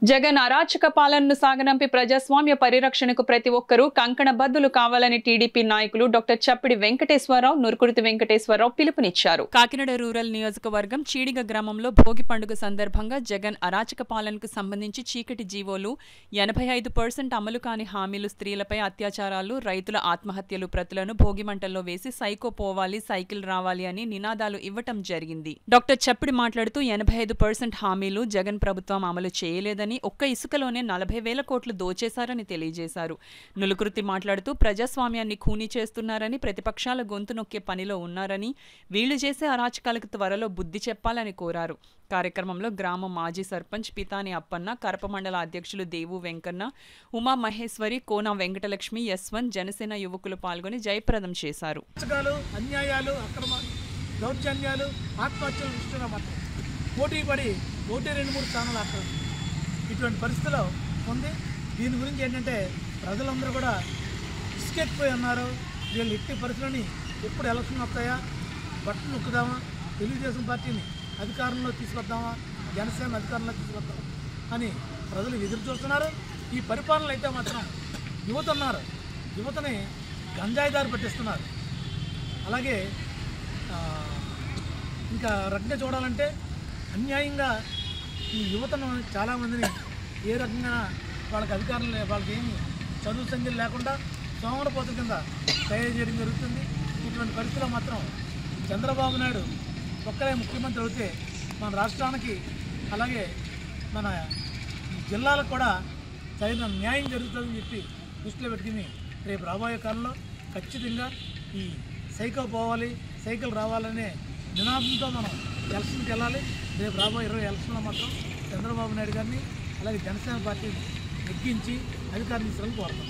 జగన్ అరాచక పాలనను సాగనంపి ప్రజాస్వామ్య పరిరక్షణకు ప్రతి ఒక్కరూ కంకణబద్దులు కావాలని టీడీపీ నాయకులు డాక్టర్ చప్పిడి వెంకటేశ్వరరావు, నురుకుర్తి వెంకటేశ్వరరావు పిలుపునిచ్చారు. కాకినాడ రూరల్ నియోజకవర్గం చీడిగ గ్రామంలో భోగి పండుగ సందర్భంగా జగన్ అరాచక పాలనకు సంబంధించి చీకటి జీవోలు, 85% అమలు కాని హామీలు, స్త్రీలపై అత్యాచారాలు, రైతుల ఆత్మహత్యలు ప్రతులను భోగి మంటల్లో వేసి సైకో పోవాలి, సైకిల్ రావాలి అని నినాదాలు ఇవ్వటం జరిగింది. డాక్టర్ చప్పిడి మాట్లాడుతూ 85% హామీలు జగన్ ప్రభుత్వం అమలు చేయలేదని, ఒక్క ఇసుకలోనే 40,000 కోట్లు దోచేశారని తెలియజేశారు. నులుకుర్తి మాట్లాడుతూ ప్రజాస్వామ్యాన్ని ఖూనీ చేస్తున్నారని, ప్రతిపక్షాల గొంతు నొక్కే పనిలో ఉన్నారని, వీళ్లు చేసే అరాచకాలకు త్వరలో బుద్ధి చెప్పాలని కోరారు. కార్యక్రమంలో గ్రామ మాజీ సర్పంచ్ పితాని అప్పన్న, కరప మండల అధ్యక్షులు దేవు వెంకన్న, ఉమా మహేశ్వరి, కోన వెంకటలక్ష్మి, యశ్వంత్, జనసేన యువకులు పాల్గొని జయప్రదం చేశారు. అన్యాయాలు, అక్రమాలు, దౌర్జన్యాలు, ఆత్మహత్యలు పోటీ పడి 2-3 స్థానాలు అక్కడ ఇటువంటి పరిస్థితిలో ఉంది. దీని గురించి ఏంటంటే ప్రజలందరూ కూడా ఇసుకెక్కిపోయి ఉన్నారు. వీళ్ళు ఎట్టి పరిస్థితులని ఎప్పుడు ఎలక్షన్ వస్తాయా, బట్టలు నొక్కుదామా, తెలుగుదేశం పార్టీని అధికారంలో తీసుకొద్దామా, జనసేన అధికారంలో తీసుకొద్దామా అని ప్రజలు ఎదురు చూస్తున్నారు. ఈ పరిపాలనలు అయితే మాత్రం యువత ఉన్నారు, యువతని గంజాయిదారి పట్టిస్తున్నారు. అలాగే ఇంకా రకంగా చూడాలంటే అన్యాయంగా ఈ యువతను చాలామందిని ఏ రకంగా వాళ్ళకి అధికారం వాళ్ళకి ఏమి చదువు సంఖ్యలు లేకుండా సోమరపోతు కింద తయారు చేయడం జరుగుతుంది. ఇటువంటి పరిస్థితుల్లో మాత్రం చంద్రబాబు నాయుడు ఒక్కరే ముఖ్యమంత్రి అవుతే మన రాష్ట్రానికి అలాగే మన జిల్లాలకు కూడా తగిన న్యాయం జరుగుతుందని చెప్పి దృష్టిలో పెట్టుకుని రేపు రాబోయే కాలంలో ఖచ్చితంగా ఈ సైకిల్ పోవాలి, సైకిల్ రావాలనే నినాదంతో మనం ఎలక్షన్కి వెళ్ళాలి. రేపు రాబోయే 20 ఎలక్షన్లో మాత్రం చంద్రబాబు నాయుడు గారిని అలాగే జనసేన పార్టీని ఎక్కించి అధికారం తీసుకుని కోరుతాం.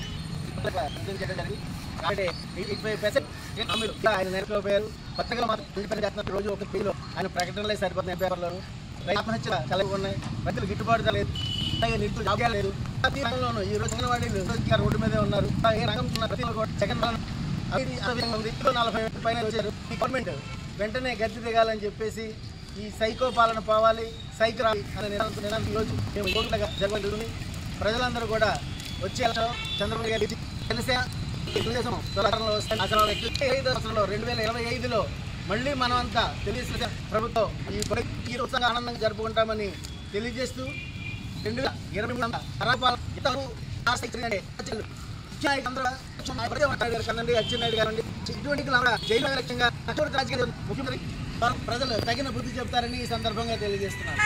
రోజు ఒక పేరులో ఆయన ప్రకటనలే సరిపోతున్నాయి. పేపర్లో ఆత్మహత్యలు చాలా ఉన్నాయి, రైతులు గిట్టుబాటు లేదు, నిధులు జాబ్ లేదు. ప్రతి రంగంలోనూ ఈ రోజు అంగన్వాడీ రోడ్డు మీదే ఉన్నారు. ఏ రంగం ప్రతి జగన్ 40,000 పైన వచ్చారు. ఈ గవర్నమెంట్ వెంటనే గద్దె దిగాలని చెప్పేసి ఈ సైకో పాలన పోవాలి, సైకిల్ అనే నినాదం ఈరోజు మేము జరగబడుతుంది. ప్రజలందరూ కూడా వచ్చే చంద్రబాబు గారి తెలిసే తెలుగుదేశం 2025లో మళ్ళీ మనం అంతా తెలుగుదేశం ప్రభుత్వం ఈ ఉత్సవంగా ఆనందంగా జరుపుకుంటామని తెలియజేస్తూ 2023 అచ్చెన్నాయుడు గారండి ఇటువంటి జైలు లక్ష్యంగా ముఖ్యమంత్రి ప్రజలు తగిన బుద్ధి చెప్తారని ఈ సందర్భంగా తెలియజేస్తున్నారు.